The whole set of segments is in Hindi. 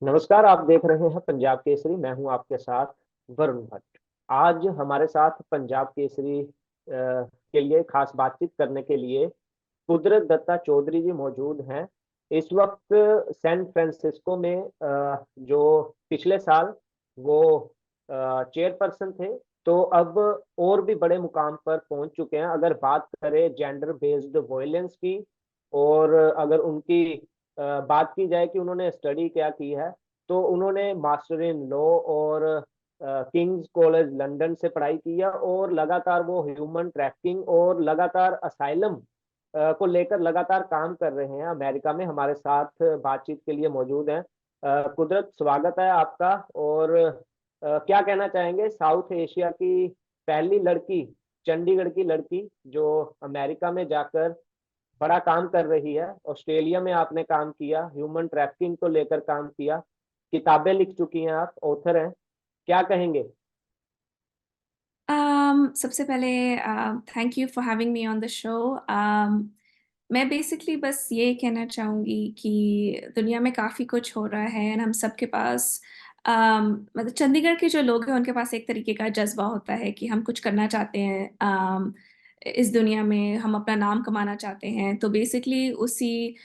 नमस्कार। आप देख रहे हैं पंजाब केसरी। मैं हूं आपके साथ वरुण भट्ट। आज हमारे साथ पंजाब केसरी के लिए खास बातचीत करने के लिए कुदरत दत्ता चौधरी जी मौजूद हैं। इस वक्त सैन फ्रांसिस्को में जो पिछले साल वो चेयरपर्सन थे, तो अब और भी बड़े मुकाम पर पहुंच चुके हैं। अगर बात करें जेंडर बेस्ड वायलेंस की, और अगर उनकी बात की जाए कि उन्होंने स्टडी क्या की है, तो उन्होंने मास्टर इन लॉ और किंग्स कॉलेज लंदन से पढ़ाई की है, और लगातार वो ह्यूमन ट्रैफिकिंग और लगातार असाइलम को लेकर लगातार काम कर रहे हैं। अमेरिका में हमारे साथ बातचीत के लिए मौजूद हैं। कुदरत, स्वागत है आपका। और क्या कहना चाहेंगे साउथ एशिया की पहली लड़की, चंडीगढ़ की लड़की जो अमेरिका में जाकर बड़ा काम कर रही है। ऑस्ट्रेलिया में आपने काम किया, ह्यूमन ट्रैफिकिंग को लेकर काम किया, किताबें लिख चुकी हैं, आप ऑथर हैं। क्या कहेंगे? सबसे पहले thank you for having me on the show. मैं बेसिकली बस ये कहना चाहूँगी कि दुनिया में काफ़ी कुछ हो रहा है एंड हम सबके पास मतलब चंडीगढ़ के जो लोग हैं उनके पास एक तरीके का जज्बा होता है कि हम कुछ करना चाहते हैं। इस दुनिया में हम अपना नाम कमाना चाहते हैं, तो बेसिकली उसी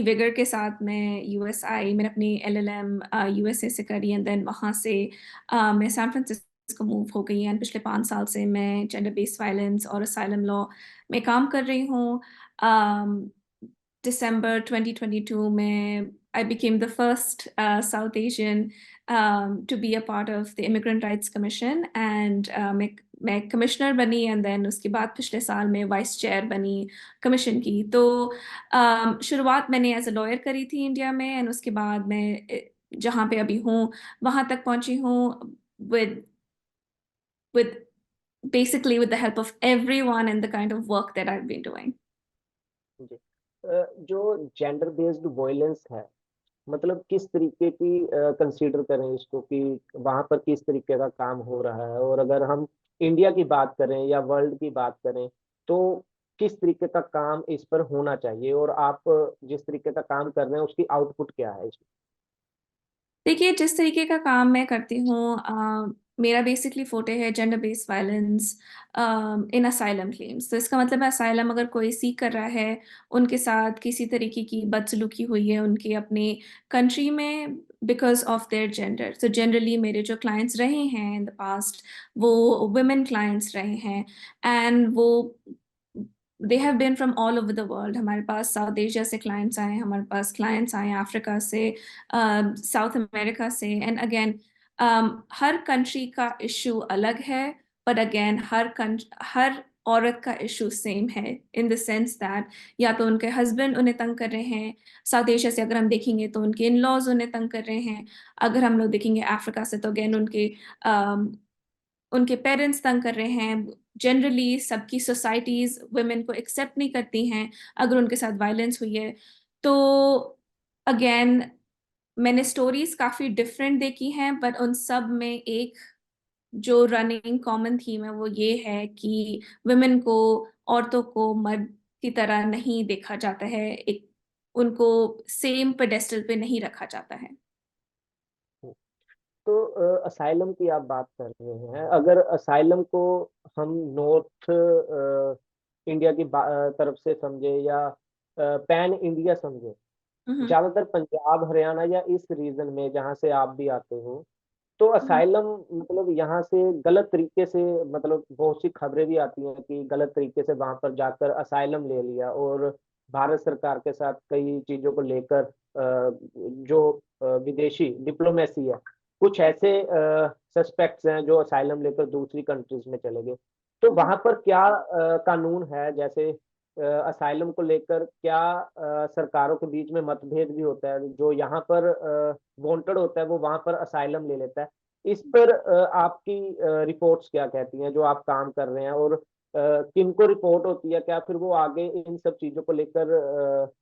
विगर के साथ मैं यूएस आई। मैंने अपनी एलएलएम यूएसए से करी एंड देन वहाँ से मैं सैन फ्रांसिस्को मूव हो गई एंड पिछले 5 साल से मैं जेंडर बेस्ड वायलेंस और असाइलम लॉ में काम कर रही हूँ। दिसंबर 2022 में I became the first South Asian to be a part of the Immigrant Rights Commission and मैं कमिश्नर बनी एंड देन उसके बाद पिछले साल में वाइस चेयर बनी कमीशन की। तो शुरुआत मैंने एज अ लॉयर करी थी इंडिया में एंड उसके बाद मैं जहाँ पे अभी हूँ वहाँ तक पहुँची हूँ with with basically with the help of everyone and the kind of work that I've been doing. जी। जो जेंडर बेस्ड वॉयलेंस है, मतलब किस तरीके की कंसीडर करें इसको, कि वहां पर किस तरीके का काम हो रहा है, और अगर हम इंडिया की बात करें या वर्ल्ड की बात करें, तो किस तरीके का काम इस पर होना चाहिए, और आप जिस तरीके का काम कर रहे हैं उसकी आउटपुट क्या है इसमें? देखिए, जिस तरीके का काम मैं करती हूँ, मेरा बेसिकली फोटे है gender based violence in asylum claims. तो इसका मतलब है असाइलम अगर कोई सीक कर रहा है, उनके साथ किसी तरीके की बदसलूकी हुई है उनके अपने कंट्री में बिकॉज ऑफ देयर जेंडर। तो जनरली मेरे जो क्लाइंट्स रहे हैं इन द पास्ट वो वुमेन क्लाइंट्स रहे हैं एंड वो they have been from all over the world. हमारे पास साउथ एशिया से क्लाइंट्स आए हैं, हमारे पास क्लाइंट्स आए हैं अफ्रीका से, साउथ अमेरिका से एंड अगेन हर कंट्री का इशू अलग है, बट अगेन हर औरत का इशू सेम है इन द सेंस दैट या तो उनके हस्बैंड उन्हें तंग कर रहे हैं। साउथ एशिया से अगर हम देखेंगे तो उनके इन लॉज उन्हें तंग कर रहे हैं। अगर हम लोग देखेंगे अफ्रीका से तो अगेन उनके पेरेंट्स तंग कर रहे हैं। जनरली सबकी सोसाइटीज वुमेन को एक्सेप्ट नहीं करती हैं अगर उनके साथ वायलेंस हुई है। तो अगेन मैंने स्टोरीज काफी डिफरेंट देखी हैं, बट उन सब में एक जो रनिंग कॉमन थीम है वो ये है कि वुमेन को, औरतों को मर्द की तरह नहीं देखा जाता है, एक उनको सेम पेडेस्टल पे नहीं रखा जाता है। तो असाइलम की आप बात कर रहे हैं। अगर असाइलम को हम नॉर्थ इंडिया की तरफ से समझे, या पैन इंडिया समझे, हम्म। ज्यादातर पंजाब हरियाणा या इस रीजन में जहाँ से आप भी आते हो, तो असाइलम मतलब यहाँ से गलत तरीके से, मतलब बहुत सी खबरें भी आती हैं कि गलत तरीके से वहां पर जाकर असाइलम ले लिया, और भारत सरकार के साथ कई चीजों को लेकर जो विदेशी डिप्लोमेसी है, कुछ ऐसे सस्पेक्ट्स हैं जो असाइलम लेकर दूसरी कंट्रीज में चले गए। तो वहां पर क्या कानून है? जैसे असाइलम को लेकर क्या सरकारों के बीच में मतभेद भी होता है? जो यहाँ पर वांटेड होता है वो वहां पर असाइलम ले लेता है। इस पर आपकी रिपोर्ट्स क्या कहती हैं, जो आप काम कर रहे हैं, और किनको रिपोर्ट होती है? क्या फिर वो आगे इन सब चीजों को लेकर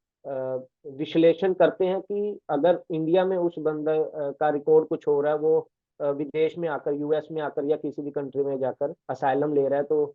विश्लेषण करते हैं कि अगर इंडिया में उस बंदे का रिकॉर्ड कुछ हो रहा है, वो विदेश में आकर, यूएस में आकर या किसी भी कंट्री में जाकर असाइलम ले रहा है, तो?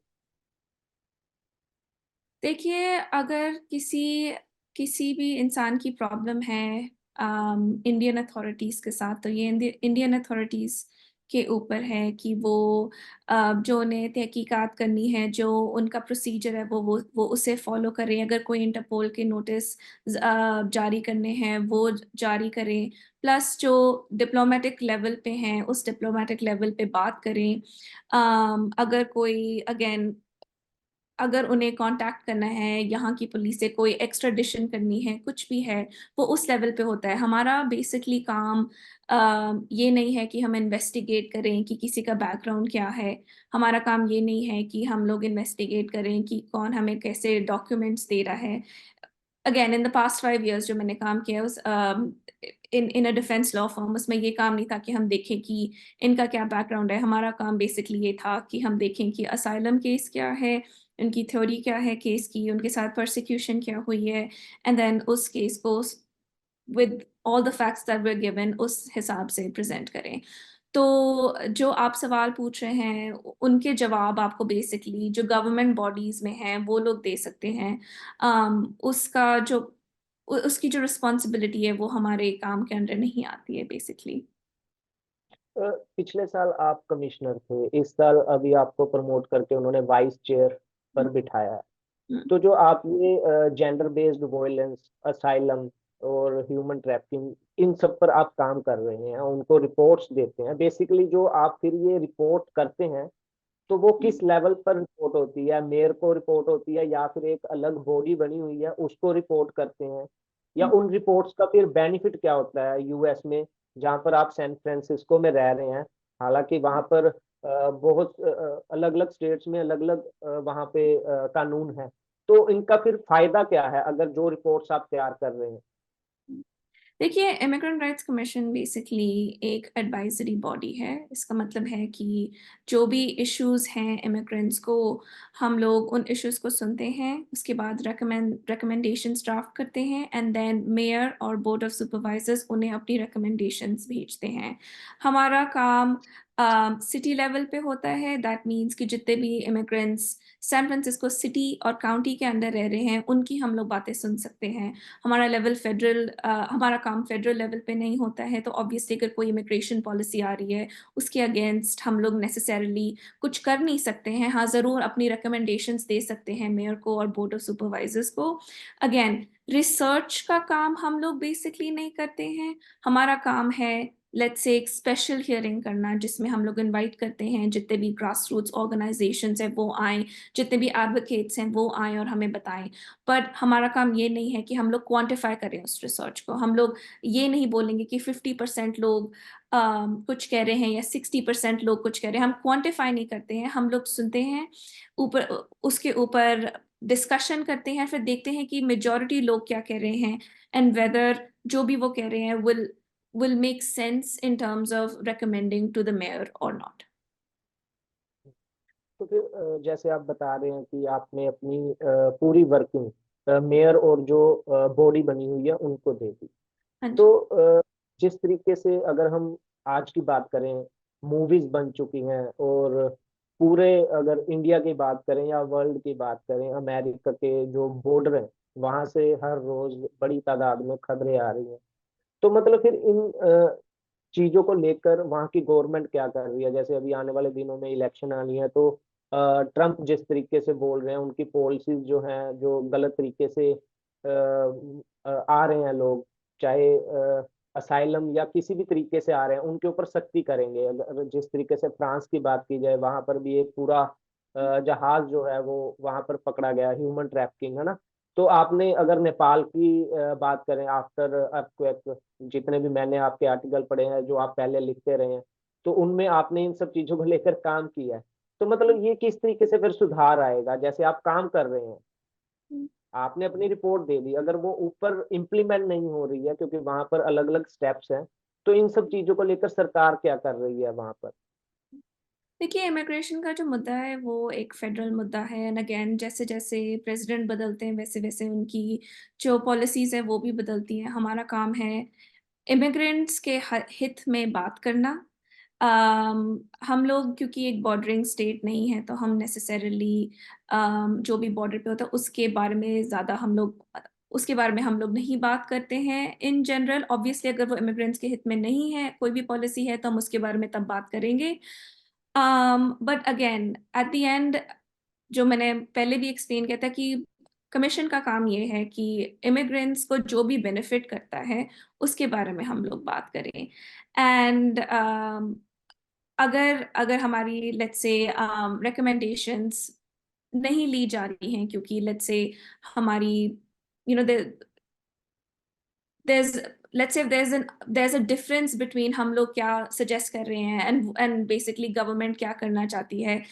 देखिए, अगर किसी किसी भी इंसान की प्रॉब्लम है, इंडियन अथॉरिटीज़ के साथ। तो ये इंडियन अथॉरिटीज़ के ऊपर है कि वो जो उन्हें तहकीकात करनी है, जो उनका प्रोसीजर है वो उसे फॉलो करें। अगर कोई इंटरपोल के नोटिस जारी करने हैं वो जारी करें, प्लस जो डिप्लोमेटिक लेवल पे हैं उस डिप्लोमेटिक लेवल पे बात करें। अगर कोई अगेन अगर उन्हें कांटेक्ट करना है यहाँ की पुलिस से, कोई एक्स्ट्राडिशन करनी है, कुछ भी है, वो उस लेवल पे होता है। हमारा बेसिकली काम ये नहीं है कि हम इन्वेस्टिगेट करें कि किसी का बैकग्राउंड क्या है। हमारा काम ये नहीं है कि हम लोग इन्वेस्टिगेट करें कि कौन हमें कैसे डॉक्यूमेंट्स दे रहा है। Again in the past 5 years जो मैंने काम किया उस इन अ डिफेंस लॉ फर्म, उसमें ये काम नहीं था कि हम देखें कि इनका क्या बैकग्राउंड है। हमारा काम बेसिकली ये था कि हम देखें कि असाइलम केस क्या है, उनकी थ्योरी क्या है केस की, उनके साथ परसिक्यूशन क्या हुई है, एंड देन उस केस को with all the facts that were given उस हिसाब से प्रेजेंट करें। तो जो आप सवाल पूछ रहे हैं उनके जवाब आपको बेसिकली जो गवर्नमेंट बॉडीज में हैं वो लोग दे सकते हैं। उसका जो उसकी जो रिस्पॉन्सिबिलिटी है वो हमारे काम के अंडर नहीं आती है बेसिकली। पिछले साल आप कमिश्नर थे, इस साल अभी आपको प्रमोट करके उन्होंने वाइस चेयर पर बिठाया है। तो जो आप ये जेंडर बेस्ड वोयलेंस, असाइलम और ह्यूमन ट्रैफिकिंग, इन सब पर आप काम कर रहे हैं, उनको रिपोर्ट्स देते हैं। बेसिकली जो आप फिर ये रिपोर्ट करते हैं, तो वो किस लेवल पर रिपोर्ट होती है? मेयर को रिपोर्ट होती है या फिर एक अलग बॉडी बनी हुई है उसको रिपोर्ट करते हैं? या उन रिपोर्ट्स का फिर बेनिफिट क्या होता है यूएस में, जहाँ पर आप सैन फ्रांसिस्को में रह रहे हैं? हालांकि वहां पर बहुत अलग अलग स्टेट्स में अलग अलग वहां पे कानून है। तो इनका फिर फायदा क्या है अगर जो रिपोर्ट्स आप तैयार कर रहे हैं? देखिए, इमिग्रेंट राइट्स कमीशन बेसिकली एक एडवाइजरी बॉडी है। इसका मतलब है कि जो भी इश्यूज हैं इमिग्रेंट्स को, हम लोग उन इश्यूज को सुनते हैं, उसके बाद रिकमेंडेशंस ड्राफ्ट करते हैं, एंड देन मेयर और बोर्ड ऑफ सुपरवाइजर्स उन्हें अपनी रिकमेंडेशंस भेजते हैं। हमारा काम सिटी लेवल पे होता है। दैट मीन्स कि जितने भी इमिग्रेंट्स सैन फ्रांसिस्को सिटी और काउंटी के अंदर रह रहे हैं उनकी हम लोग बातें सुन सकते हैं। हमारा काम फेडरल लेवल पे नहीं होता है। तो ऑब्वियसली अगर कोई इमिग्रेशन पॉलिसी आ रही है उसके अगेंस्ट हम लोग नेसेसरली कुछ कर नहीं सकते हैं। हाँ, ज़रूर अपनी रिकमेंडेशंस दे सकते हैं मेयर को और बोर्ड ऑफ सुपरवाइजर्स को। अगेन, रिसर्च का काम हम लोग बेसिकली नहीं करते हैं। हमारा काम है लेट्स से एक स्पेशल हियरिंग करना जिसमें हम लोग इनवाइट करते हैं जितने भी ग्रास रूट्स ऑर्गेनाइजेशंस हैं वो आए, जितने भी एडवोकेट्स हैं वो आए और हमें बताएं। पर हमारा काम ये नहीं है कि हम लोग क्वांटिफाई करें उस रिसर्च को। हम लोग ये नहीं बोलेंगे कि 50% लोग कुछ कह रहे हैं या 60% लोग कुछ कह रहे हैं। हम क्वांटिफाई नहीं करते हैं, हम लोग सुनते हैं, ऊपर उसके ऊपर डिस्कशन करते हैं, फिर देखते हैं कि मेजॉरिटी लोग क्या कह रहे हैं, एंड वेदर जो भी वो कह रहे हैं will make sense in terms of recommending to the mayor or not. तो फिर जैसे आप बता रहे हैं कि आपने अपनी पूरी वर्किंग मेयर और जो बॉडी बनी हुई है उनको दे दी। हाँ जी। तो जिस तरीके से अगर हम आज की बात करें, मूवीज बन चुकी हैं, और पूरे अगर इंडिया की बात करें या वर्ल्ड की बात करें, अमेरिका के जो बॉर्डर हैं वहां से हर रोज बड़ी तादाद में खबरें आ रही हैं। तो मतलब फिर इन चीजों को लेकर वहाँ की गवर्नमेंट क्या कर रही है? जैसे अभी आने वाले दिनों में इलेक्शन आनी है, तो ट्रम्प जिस तरीके से बोल रहे हैं, उनकी पॉलिसीज जो हैं, जो गलत तरीके से आ रहे हैं लोग, चाहे असाइलम या किसी भी तरीके से आ रहे हैं, उनके ऊपर सख्ती करेंगे। अगर जिस तरीके से फ्रांस की बात की जाए, वहां पर भी एक पूरा जहाज जो है वो वहां पर पकड़ा गया, ह्यूमन ट्रैफिकिंग है ना। तो आपने अगर नेपाल की बात करें, आफ्टर अर्थक्वेक, जितने भी मैंने आपके आर्टिकल पढ़े हैं जो आप पहले लिखते रहे हैं, तो उनमें आपने इन सब चीजों को लेकर काम किया है। तो मतलब ये किस तरीके से फिर सुधार आएगा? जैसे आप काम कर रहे हैं, आपने अपनी रिपोर्ट दे दी, अगर वो ऊपर इम्प्लीमेंट नहीं हो रही है क्योंकि वहां पर अलग अलग स्टेप्स हैं, तो इन सब चीजों को लेकर सरकार क्या कर रही है वहां पर? देखिए, इमिग्रेशन का जो मुद्दा है वो एक फेडरल मुद्दा है, एंड अगेन जैसे जैसे प्रेसिडेंट बदलते हैं वैसे वैसे उनकी जो पॉलिसीज है वो भी बदलती हैं। हमारा काम है इमिग्रेंट्स के हित में बात करना। हम लोग क्योंकि एक बॉर्डरिंग स्टेट नहीं है तो हम नेसेसरली जो भी बॉर्डर पे होता है उसके बारे में ज़्यादा हम लोग उसके बारे में हम लोग नहीं बात करते हैं इन जनरल। ऑब्वियसली अगर वो इमिग्रेंट्स के हित में नहीं है कोई भी पॉलिसी है तो हम उसके बारे में तब बात करेंगे। But again at the end, जो मैंने पहले भी एक्सप्लेन किया था कि कमीशन का काम ये है कि इमिग्रेंट्स को जो भी बेनिफिट करता है उसके बारे में हम लोग बात करें। एंड अगर अगर हमारी लेट्स से रिकमेंडेशंस नहीं ली जा रही हैं क्योंकि लेट्स से हमारी you know there's let's say if there's a difference between हम लोग क्या suggest कर रहे हैं and basically government क्या करना चाहती है,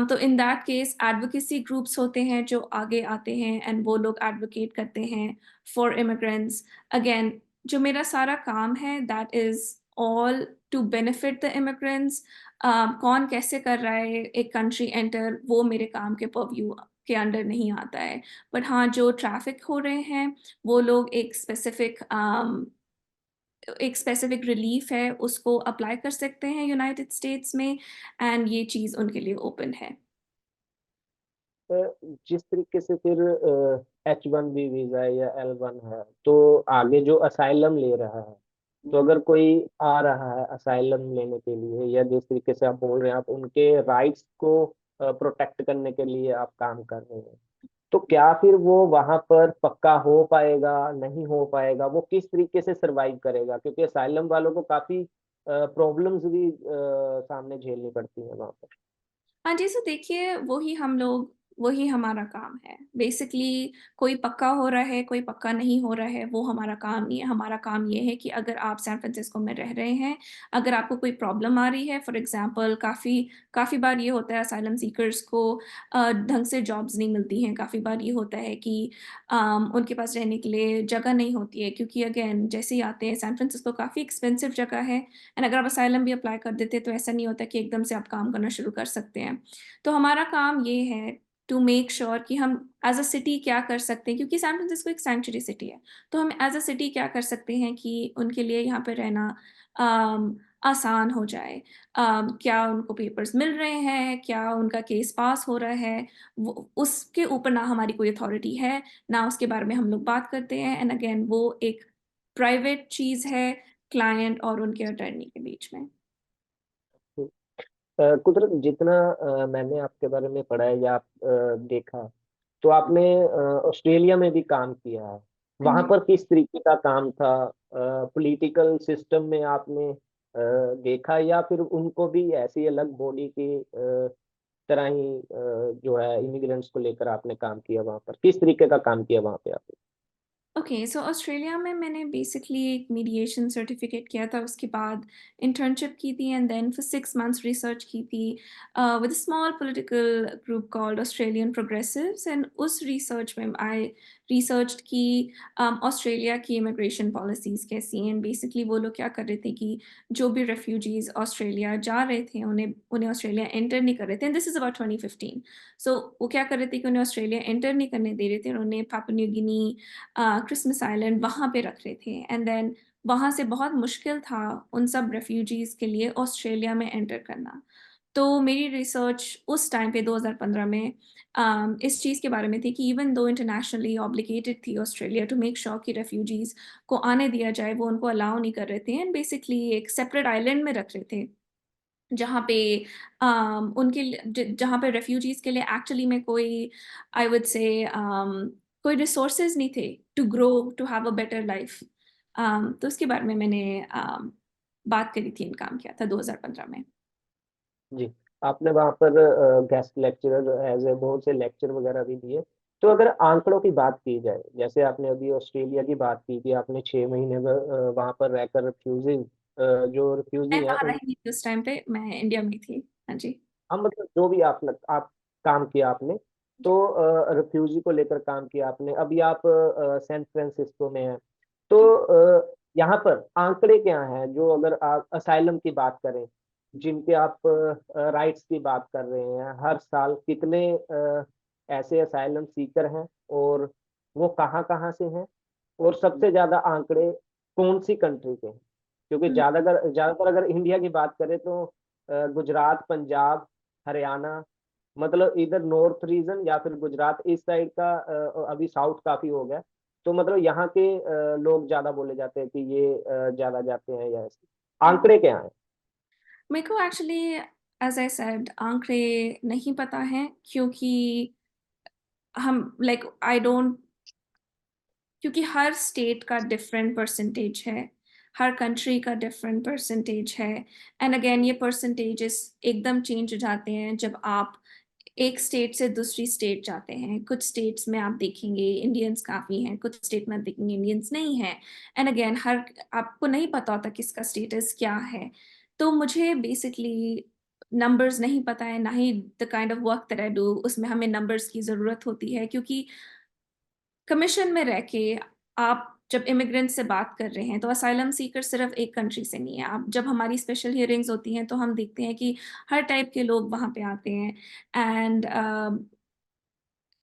तो in that case advocacy groups होते हैं जो आगे आते हैं and वो लोग advocate करते हैं for immigrants। again, जो मेरा सारा काम है that is all to benefit the immigrants। कौन कैसे कर रहा है एक country enter, वो मेरे काम के purview के अंडर नहीं आता है। बट हाँ, जो ट्रैफिक हो रहे हैं वो लोग एक स्पेसिफिक रिलीफ है उसको अप्लाई कर सकते हैं यूनाइटेड स्टेट्स में, एंड ये चीज़ उनके लिए ओपन है। जिस तरीके से फिर H1B वीजा है या L1 है, तो आगे जो असाइलम ले रहा है, तो अगर कोई आ रहा है असाइलम लेने के लिए, या जिस तरीके से आप बोल रहे हैं आप उनके राइट्स को प्रोटेक्ट करने के लिए आप काम कर रहे हैं, तो क्या फिर वो वहां पर पक्का हो पाएगा, नहीं हो पाएगा, वो किस तरीके से सरवाइव करेगा? क्योंकि असाइलम वालों को काफी प्रॉब्लम्स भी सामने झेलनी पड़ती है वहां पर। हाँ जी, सो देखिए वही हमारा काम है बेसिकली। कोई पक्का हो रहा है कोई पक्का नहीं हो रहा है वो हमारा काम नहीं है। हमारा काम ये है कि अगर आप सैन फ्रांसिस्को में रह रहे हैं, अगर आपको कोई प्रॉब्लम आ रही है, फॉर एग्जांपल काफ़ी काफ़ी बार ये होता है असाइलम सीकर्स को ढंग से जॉब्स नहीं मिलती हैं। काफ़ी बार ये होता है कि उनके पास रहने के लिए जगह नहीं होती है, क्योंकि अगेन जैसे ही आते हैं, सैन फ्रांसिस्को काफ़ी एक्सपेंसिव जगह है, एंड अगर आप असाइलम भी अप्लाई कर देते तो ऐसा नहीं होता कि एकदम से आप काम करना शुरू कर सकते हैं। तो हमारा काम ये है टू मेक श्योर कि हम एज अ सिटी क्या कर सकते हैं, क्योंकि सैन फ्रांसिस्को एक सैंक्चुरी सिटी है। तो हम एज अ सिटी क्या कर सकते हैं कि उनके लिए यहाँ पे रहना आसान हो जाए। क्या उनको पेपर्स मिल रहे हैं, क्या उनका केस पास हो रहा है, वो उसके ऊपर ना हमारी कोई अथॉरिटी है, ना उसके बारे में हम लोग बात करते हैं। एंड अगेन वो एक प्राइवेट चीज़ है क्लाइंट और उनके अटर्नी के बीच में। कुदरत, जितना मैंने आपके बारे में पढ़ा है या देखा, तो आपने ऑस्ट्रेलिया में भी काम किया है। हाँ वहां जी। पर किस तरीके का काम था? पॉलिटिकल सिस्टम में आपने देखा, या फिर उनको भी ऐसी अलग बॉडी की तरह ही जो है इमिग्रेंट्स को लेकर आपने काम किया? वहां पर किस तरीके का काम किया वहां पे आपने? ओके, सो ऑस्ट्रेलिया में मैंने बेसिकली एक मीडिएशन सर्टिफिकेट किया था, उसके बाद इंटर्नशिप की थी, and then for 6 months research की थी with small political group called Australian Progressives. And उस रिसर्च में आई रिसर्च की ऑस्ट्रेलिया की इमिग्रेशन पॉलिसीज़ कैसी हैं। बेसिकली वो लोग क्या कर रहे थे कि जो भी रेफ्यूजीज ऑस्ट्रेलिया जा रहे थे उन्हें उन्हें ऑस्ट्रेलिया एंटर नहीं कर रहे थे, एंड दिस इज़ अबाउट 2015। सो वो क्या कर रहे थे कि उन्हें ऑस्ट्रेलिया एंटर नहीं करने दे रहे थे, उन्हें Papua New Guinea, Christmas island वहाँ पे रख रहे थे, एंड देन वहाँ से बहुत मुश्किल था उन सब रेफ्यूजीज के लिए ऑस्ट्रेलिया में एंटर करना। तो मेरी रिसर्च उस टाइम पे 2015 में इस चीज़ के बारे में थी कि इवन दो इंटरनेशनली ऑब्लिगेटेड थी ऑस्ट्रेलिया टू मेक श्योर कि रेफ्यूजीज को आने दिया जाए, वो उनको अलाउ नहीं कर रहे थे, एंड बेसिकली एक सेपरेट आइलैंड में रख रहे थे जहाँ पे जहाँ पे रेफ्यूजीज के लिए एक्चुअली में कोई आई वुड से कोई रिसोर्सेज नहीं थे to grow to have a better life. तो उसके बारे में मैंने बात करी थी, काम किया था 2015 में। जी, आपने वहाँ पर गेस्ट लेक्चरर एज ए बहुत से लेक्चर वगैरह भी दिए। तो अगर आंकड़ों की बात की जाए, जैसे आपने अभी ऑस्ट्रेलिया की बात की कि आपने 6 महीने वहाँ पर रहकर रिफ्यूजी, जो मैं रिफ्यूजी है वहाँ उन, रही नहीं थी उस टाइम पे, मैं इंडिया में थी। हाँ जी। हम मतलब जो भी आप काम किया आपने, तो रिफ्यूजी को लेकर काम किया आपने। अभी आप सैन फ्रांसिस्को में हैं, तो यहाँ पर आंकड़े क्या हैं, जो अगर आप असाइलम की बात करें, जिनके आप राइट्स की बात कर रहे हैं, हर साल कितने ऐसे असाइलम सीकर हैं, और वो कहाँ कहाँ से हैं, और सबसे ज्यादा आंकड़े कौन सी कंट्री के हैं? क्योंकि हम्म। ज्यादातर अगर इंडिया की बात करें, तो गुजरात, पंजाब, हरियाणा, मतलब इधर नॉर्थ रीजन या फिर गुजरात इस साइड का, अभी साउथ काफी हो गया, तो मतलब यहाँ के लोग ज्यादा बोले जाते हैं कि ये ज्यादा जाते हैं या ऐसे, आंकड़े क्या हैं? मेरे को एक्चुअली एज आई सेड आंकड़े नहीं पता है, क्योंकि हम लाइक आई डोंट, क्योंकि हर स्टेट का डिफरेंट परसेंटेज है, हर कंट्री का डिफरेंट परसेंटेज है। एंड अगेन ये परसेंटेजेस एकदम चेंज हो जाते हैं जब आप एक स्टेट से दूसरी स्टेट जाते हैं। कुछ स्टेट्स में आप देखेंगे इंडियंस काफ़ी हैं, कुछ स्टेट में आप देखेंगे इंडियंस नहीं हैं। एंड अगेन हर आपको नहीं पता होता किसका स्टेटस क्या है। तो मुझे बेसिकली नंबर्स नहीं पता है, ना ही the kind of work that I do उसमें हमें नंबर्स की ज़रूरत होती है, क्योंकि कमीशन में रह के आप जब इमिग्रेंट से बात कर रहे हैं तो असाइलम सीकर सिर्फ एक कंट्री से नहीं है। आप जब हमारी स्पेशल हियरिंग्स होती हैं तो हम देखते हैं कि हर टाइप के लोग वहाँ पे आते हैं। एंड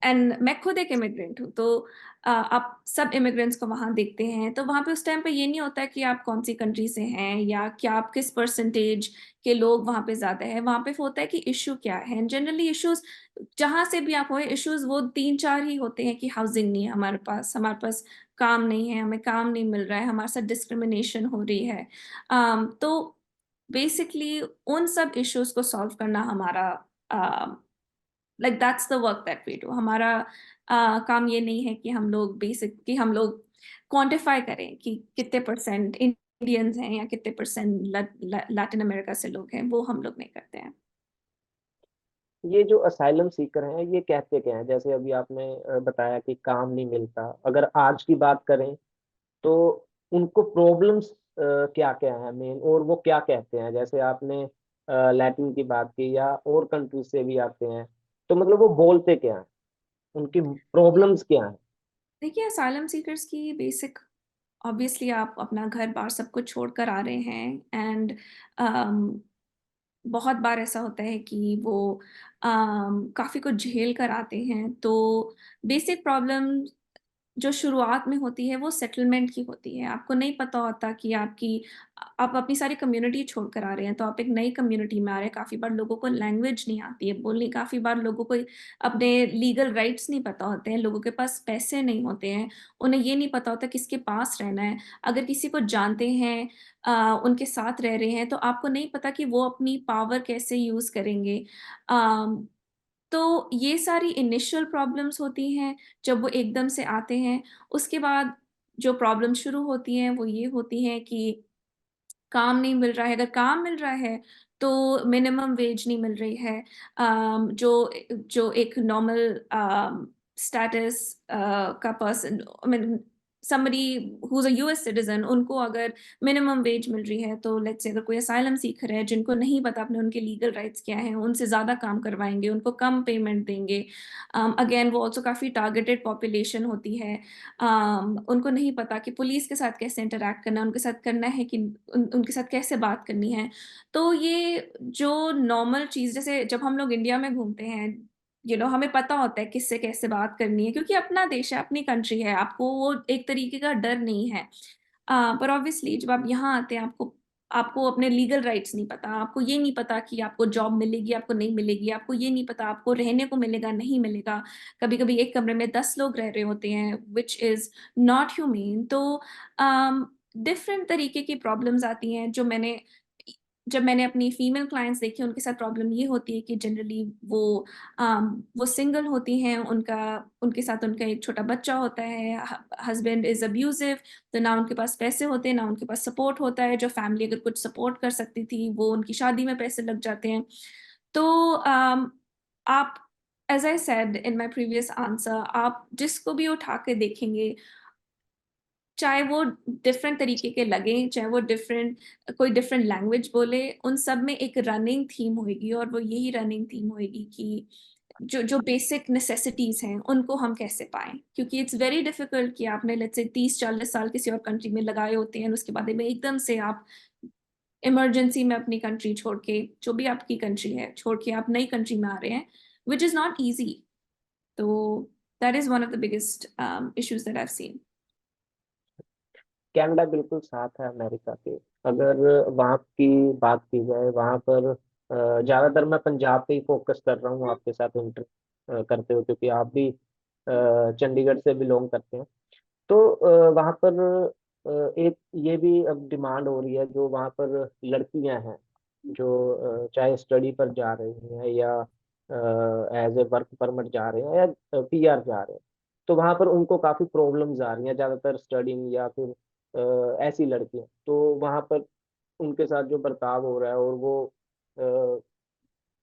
एंड मैं खुद एक इमिग्रेंट हूँ, तो आप सब इमिग्रेंट्स को वहाँ देखते हैं, तो वहाँ पे उस टाइम पे ये नहीं होता है कि आप कौन सी कंट्री से हैं या क्या आप किस परसेंटेज के लोग वहाँ पे ज़्यादा है। वहाँ पे होता है कि इशू क्या है। जनरली इश्यूज जहाँ से भी आप हो, इश्यूज वो तीन चार ही होते हैं कि हाउसिंग नहीं है हमारे पास काम नहीं है, हमें काम नहीं मिल रहा है, हमारे साथ डिस्क्रिमिनेशन हो रही है। तो बेसिकली उन सब इश्यूज को सॉल्व करना हमारा like that's the work that we do. हमारा काम ये नहीं है कि हम लोग क्वांटिफाई करें कि कितने परसेंट इंडियंस हैं या कितने परसेंट लैटिन अमेरिका से लोग हैं, वो हम लोग नहीं करते हैं। ये जो असाइलम सीकर हैं ये कहते क्या हैं? जैसे अभी आपने बताया कि काम नहीं मिलता, अगर आज की बात करें तो उनको प्रॉब्लम्स क्या क्या है मेन, और वो क्या कहते हैं? जैसे आपने लैटिन की बात की, या और कंट्री से भी आते हैं, तो मतलब वो बोलते क्या हैं, उनकी प्रॉब्लम्स क्या हैं? देखिए असाइलम सीकर्स की बेसिक, ऑब्वियसली आप अपना घर बार सब कुछ छोड़ कर आ रहे हैं। एंड बहुत बार ऐसा होता है कि वो काफ़ी कुछ झेल कर आते हैं। तो बेसिक प्रॉब्लम जो शुरुआत में होती है वो सेटलमेंट की होती है। आपको नहीं पता होता कि आप अपनी सारी कम्युनिटी छोड़कर आ रहे हैं, तो आप एक नई कम्युनिटी में आ रहे हैं। काफ़ी बार लोगों को लैंग्वेज नहीं आती है बोलनी, काफ़ी बार लोगों को अपने लीगल राइट्स नहीं पता होते हैं, लोगों के पास पैसे नहीं होते हैं, उन्हें ये नहीं पता होता किसके पास रहना है। अगर किसी को जानते हैं, उनके साथ रह रहे हैं, तो आपको नहीं पता कि वो अपनी पावर कैसे यूज़ करेंगे। अम, तो ये सारी इनिशियल प्रॉब्लम्स होती हैं जब वो एकदम से आते हैं। उसके बाद जो प्रॉब्लम शुरू होती हैं वो ये होती हैं कि काम नहीं मिल रहा है। अगर काम मिल रहा है तो मिनिमम वेज नहीं मिल रही है। जो जो एक नॉर्मल स्टेटस का person, I mean somebody who is a US citizen, उनको अगर मिनिमम वेज मिल रही है, तो लेट्स से अगर कोई असाइलम सीख रहे हैं जिनको नहीं पता अपने उनके लीगल राइट्स क्या हैं, उनसे ज़्यादा काम करवाएँगे, उनको कम पेमेंट देंगे। अगेन वो ऑल्सो काफ़ी टारगेटेड पॉपुलेशन होती है। उनको नहीं पता कि पुलिस के साथ कैसे इंटरैक्ट करना है, उनके साथ करना है कि उनके साथ कैसे बात करनी है। तो ये जो नॉर्मल चीज़, जैसे जब हम लोग इंडिया में घूमते हैं, हमें पता होता है किससे कैसे बात करनी है, क्योंकि अपना देश है, अपनी कंट्री है, आपको वो एक तरीके का डर नहीं है। पर ऑब्वियसली जब आप यहाँ आते हैं, आपको आपको अपने लीगल राइट्स नहीं पता, आपको ये नहीं पता कि आपको जॉब मिलेगी, आपको नहीं मिलेगी, आपको ये नहीं पता आपको रहने को मिलेगा, नहीं मिलेगा। कभी-कभी एक कमरे में 10 लोग रह रहे होते हैं, व्हिच इज़ नॉट ह्यूमेन। तो डिफरेंट तरीके की प्रॉब्लम्स आती हैं जो जब मैंने अपनी फीमेल क्लाइंट्स देखी, उनके साथ प्रॉब्लम ये होती है कि जनरली वो सिंगल होती हैं, उनके साथ उनका एक छोटा बच्चा होता है, हस्बैंड इज़ अब्यूसिव, तो ना उनके पास पैसे होते हैं, ना उनके पास सपोर्ट होता है। जो फैमिली अगर कुछ सपोर्ट कर सकती थी, वो उनकी शादी में पैसे लग जाते हैं। तो आप, as I said in my previous answer, आप जिसको भी उठा के देखेंगे, चाहे वो डिफरेंट तरीके के लगें, चाहे वो कोई डिफरेंट लैंग्वेज बोले, उन सब में एक रनिंग थीम होएगी, और वो यही रनिंग थीम होएगी कि जो जो बेसिक नेसेसिटीज़ हैं, उनको हम कैसे पाएँ? क्योंकि इट्स वेरी डिफिकल्ट कि आपने लेट्स से 30-40 साल किसी और कंट्री में लगाए होते हैं, उसके बाद में एकदम से आप इमरजेंसी में अपनी कंट्री छोड़ के, जो भी आपकी कंट्री है, छोड़ के आप नई कंट्री में आ रहे हैं, व्हिच इज़ नॉट ईज़ी। तो that is one of the biggest issues that I have seen. Canada बिल्कुल साथ है अमेरिका के। अगर वहाँ की बात की जाए, वहाँ पर ज्यादातर मैं पंजाब पे ही फोकस कर रहा हूँ आपके साथ इंटर करते हो, क्योंकि आप भी चंडीगढ़ से बिलोंग करते हैं। तो वहाँ पर एक ये भी अब डिमांड हो रही है, जो वहाँ पर लड़कियां हैं जो चाहे स्टडी पर जा रही हैं या एज ए वर्क परमिट जा रहे हैं या पीआर जा रहे हैं, तो वहाँ पर उनको काफ़ी प्रॉब्लम्स आ रही हैं, ज़्यादातर स्टडिंग या फिर ऐसी लड़कियां, तो वहाँ पर उनके साथ जो बर्ताव हो रहा है, और वो अ,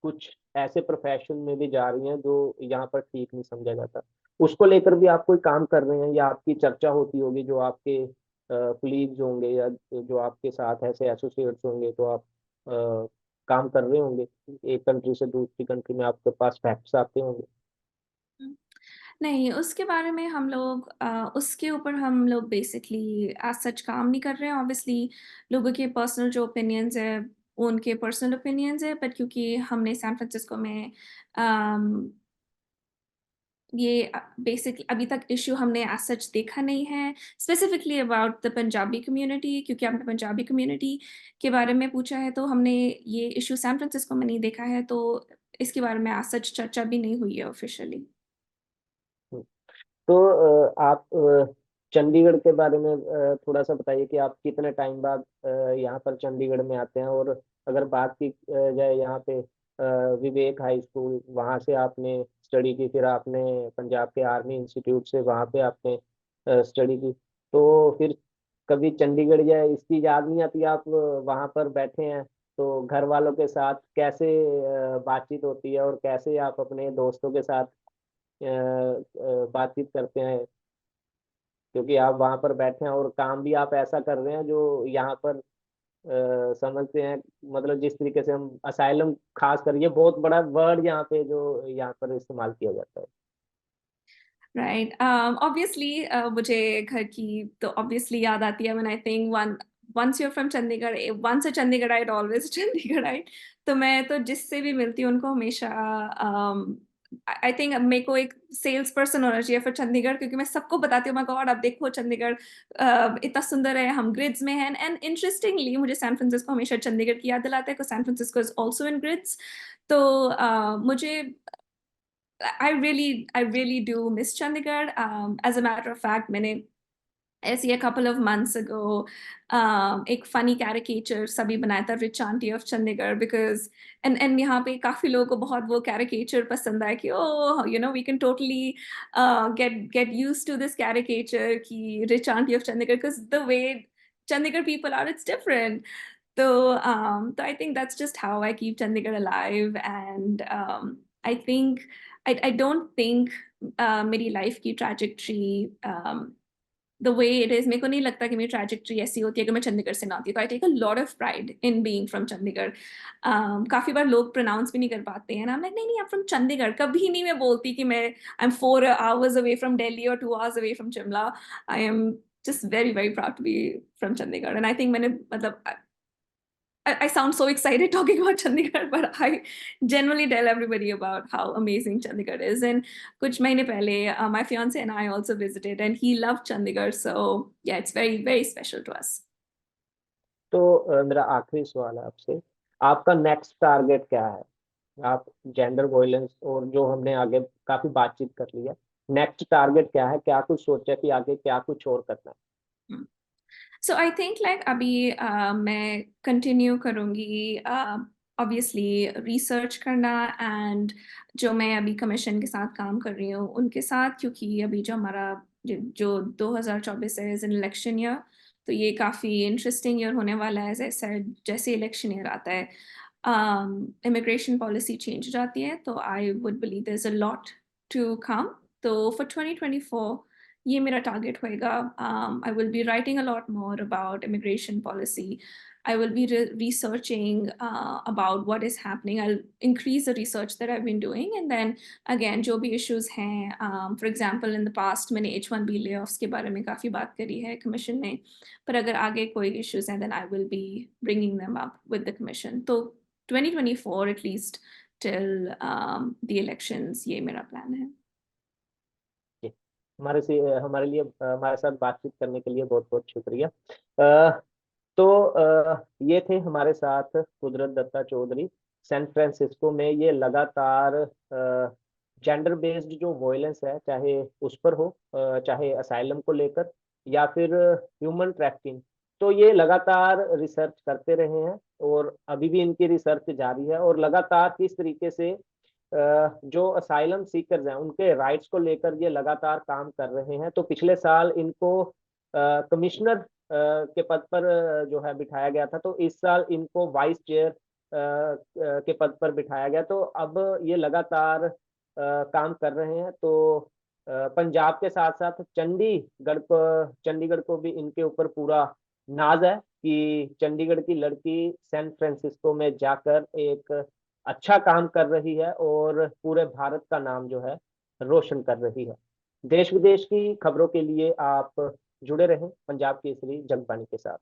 कुछ ऐसे प्रोफेशन में भी जा रही हैं जो यहाँ पर ठीक नहीं समझा जाता। उसको लेकर भी आप कोई काम कर रहे हैं या आपकी चर्चा होती होगी, जो आपके कुलीग्स होंगे या जो आपके साथ ऐसे एसोसिएट्स होंगे, तो आप अ, काम कर रहे होंगे, एक कंट्री से दूसरी कंट्री में आपके पास फैक्ट्स आते होंगे। हुँ। नहीं, उसके बारे में हम लोग उसके ऊपर हम लोग बेसिकली एज़ सच काम नहीं कर रहे हैं। ऑब्वियसली लोगों के पर्सनल जो ओपिनियंस हैं, वो उनके पर्सनल ओपिनियंस हैं, बट क्योंकि हमने सैन फ्रांसिस्को में अम, ये बेसिकली अभी तक इश्यू हमने एज़ सच देखा नहीं है, specifically about the Punjabi community, क्योंकि आपने पंजाबी कम्युनिटी के बारे में पूछा है, तो हमने ये इश्यू सैन फ्रांसिस्को में नहीं देखा है, तो इसके बारे में एज़ सच चर्चा भी नहीं हुई है ऑफ़िशियली। तो आप चंडीगढ़ के बारे में थोड़ा सा बताइए कि आप कितने टाइम बाद यहाँ पर चंडीगढ़ में आते हैं, और अगर बात की जाए यहाँ पे विवेक हाई स्कूल, वहाँ से आपने स्टडी की, फिर आपने पंजाब के आर्मी इंस्टीट्यूट से वहाँ पे आपने स्टडी की, तो फिर कभी चंडीगढ़ या इसकी याद नहीं आती? आप वहाँ पर बैठे हैं तो घर वालों के साथ कैसे बातचीत होती है, और कैसे आप अपने दोस्तों के साथ बातचीत करते हैं, क्योंकि आप वहां पर बैठे हैं और काम भी आप ऐसा कर रहे हैं जो यहाँ पर समझते हैं, मतलब जिस तरीके से हम असाइलम, खास कर ये बहुत बड़ा वर्ड यहाँ पे जो यहाँ पर इस्तेमाल किया जाता है। राइट ऑब्वियसली मुझे घर की तो ऑब्वियसली याद आती है when I think once you are from Chandigarh once a Chandigarhite always Chandigarhite तो मैं तो जिससे भी मिलती हूँ उनको हमेशा आई थिंक मेरे को एक सेल्स पर्सन होना चाहिए फिर चंडीगढ़ क्योंकि मैं सबको बताती हूँ माय गॉड अब देखो चंडीगढ़ इतना सुंदर है हम ग्रिड्स में हैं एंड इंटरेस्टिंगली मुझे सैन फ्रांसिस्को हमेशा चंडीगढ़ की याद दिलाता है because San Francisco is also in grids तो मुझे I really do miss Chandigarh. As a matter of fact, मैंने ऐसे a couple of months ago एक funny caricature सभी बनाया था Rich Auntie of Chandigarh because and यहाँ पे काफी लोगों को बहुत वो caricature पसंद आया कि oh you know we can totally get used to this caricature कि Rich Auntie of Chandigarh because the way Chandigarh people are it's different. So I think that's just how I keep Chandigarh alive, and I think I don't think मेरी life की trajectory the way it is मेरे को नहीं लगता कि मेरी trajectory ऐसी होती है अगर मैं चंडीगढ़ से ना आती तो I take a lot of pride in being from Chandigarh काफी बार लोग pronounce भी नहीं कर पाते हैं I'm like नहीं नहीं I'm from चंडीगढ़ कभी नहीं मैं बोलती कि मैं I'm 4 hours away from Delhi or 2 hours away from Shimla I am just very proud to be from Chandigarh and I think मैंने मतलब I sound so excited talking about Chandigarh, but I generally tell everybody about how amazing Chandigarh is. And kuch mahine pehle, my fiance and I also visited, and he loved Chandigarh. So yeah, it's very special to us. तो मेरा आखिरी सवाल है आपसे, आपका नेक्स्ट टारगेट क्या है? आप जेंडर वॉयलेंस और जो हमने आगे काफी बातचीत कर ली है, नेक्स्ट टारगेट क्या है? क्या कुछ सोचा कि आगे क्या कुछ और करना है? Hmm. So I think like अभी मैं continue करूँगी obviously research करना and जो मैं अभी कमीशन के साथ काम कर रही हूँ उनके साथ क्योंकि अभी जो हमारा जो 2024 है इज एन इलेक्शन ईयर तो ये काफ़ी इंटरेस्टिंग ईयर होने वाला है जैसे इलेक्शन ईयर आता है इमिग्रेशन पॉलिसी चेंज हो जाती है तो I would believe there is a lot to come तो फॉर 2024 ये मेरा टारगेट होएगा I will be writing a lot more about immigration policy I will be researching about what is happening. I'll increase the research that I've been doing, and then again, जो भी issues हैं, for example, in the past मैंने H1B layoffs के बारे में काफी बात करी है commission में, पर अगर आगे कोई issues हैं, then I will be bringing them up with the commission. तो 2024 at least till the elections ये मेरा plan है. जी, हमारे लिए हमारे साथ बातचीत करने के लिए बहुत बहुत शुक्रिया। तो ये थे हमारे साथ कुदरत दत्ता चौधरी। सैन फ्रांसिस्को में ये लगातार जेंडर बेस्ड जो वॉयलेंस है, चाहे उस पर हो, चाहे असाइलम को लेकर या फिर ह्यूमन ट्रैफिकिंग, तो ये लगातार रिसर्च करते रहे हैं और अभी भी इनकी रिसर्च जारी है। और लगातार किस तरीके से जो असाइलम सीकर्स हैं उनके राइट्स को लेकर ये लगातार काम कर रहे हैं। तो पिछले साल इनको कमिश्नर के पद पर जो है बिठाया गया था, तो इस साल इनको वाइस चेयर के पद पर बिठाया गया। तो अब ये लगातार काम कर रहे हैं। तो पंजाब के साथ साथ चंडीगढ़ को भी इनके ऊपर पूरा नाज है कि चंडीगढ़ की लड़की सैन फ्रांसिस्को में जाकर एक अच्छा काम कर रही है और पूरे भारत का नाम जो है रोशन कर रही है। देश विदेश की खबरों के लिए आप जुड़े रहें पंजाब केसरी जगबानी के साथ।